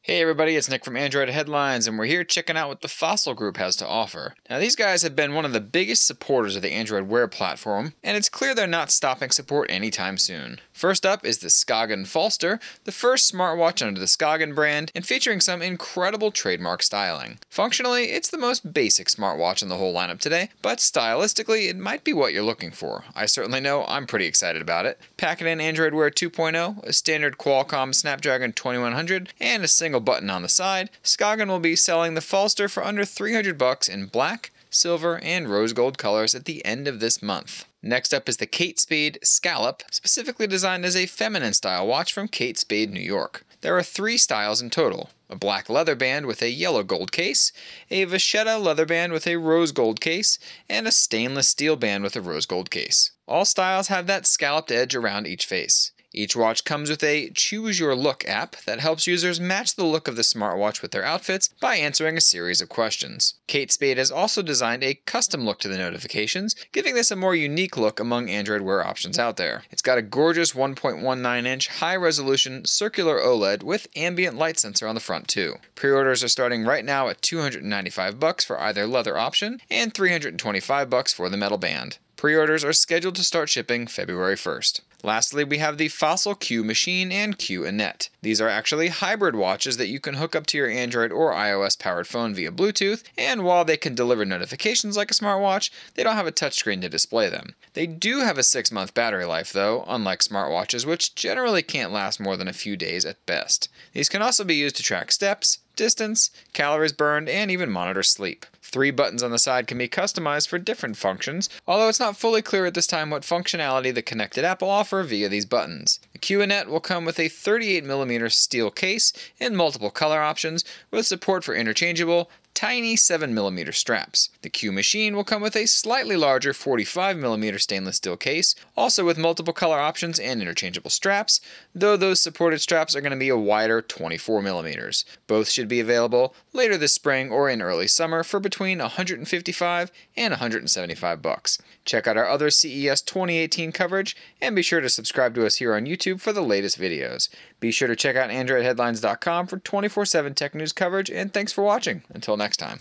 Hey everybody, it's Nick from Android Headlines, and we're here checking out what the Fossil Group has to offer. Now these guys have been one of the biggest supporters of the Android Wear platform, and it's clear they're not stopping support anytime soon. First up is the Scoggin Falster, the first smartwatch under the Skagen brand, and featuring some incredible trademark styling. Functionally, it's the most basic smartwatch in the whole lineup today, but stylistically, it might be what you're looking for. I certainly know I'm pretty excited about it. Packing in Android Wear 2.0, a standard Qualcomm Snapdragon 2100, and a single button on the side, Skagen will be selling the Falster for under $300 in black, silver, and rose gold colors at the end of this month. Next up is the Kate Spade Scallop, specifically designed as a feminine style watch from Kate Spade, New York. There are 3 styles in total: a black leather band with a yellow gold case, a vachetta leather band with a rose gold case, and a stainless steel band with a rose gold case. All styles have that scalloped edge around each face. Each watch comes with a Choose Your Look app that helps users match the look of the smartwatch with their outfits by answering a series of questions. Kate Spade has also designed a custom look to the notifications, giving this a more unique look among Android Wear options out there. It's got a gorgeous 1.19-inch high-resolution circular OLED with ambient light sensor on the front too. Pre-orders are starting right now at $295 for either leather option and $325 for the metal band. Pre-orders are scheduled to start shipping February 1st. Lastly, we have the Fossil Q Machine and Q Annette. These are actually hybrid watches that you can hook up to your Android or iOS powered phone via Bluetooth, and while they can deliver notifications like a smartwatch, they don't have a touchscreen to display them. They do have a 6-month battery life though, unlike smartwatches, which generally can't last more than a few days at best. These can also be used to track steps, distance, calories burned, and even monitor sleep. 3 buttons on the side can be customized for different functions, although it's not fully clear at this time what functionality the connected app will offer via these buttons. The Q Annette will come with a 38mm steel case in multiple color options with support for interchangeable, tiny 7mm straps. The Q Machine will come with a slightly larger 45mm stainless steel case, also with multiple color options and interchangeable straps, though those supported straps are going to be a wider 24mm. Both should be available later this spring or in early summer for between $155 and $175. Check out our other CES 2018 coverage, and be sure to subscribe to us here on YouTube for the latest videos. Be sure to check out AndroidHeadlines.com for 24/7 tech news coverage, and thanks for watching. Until next time.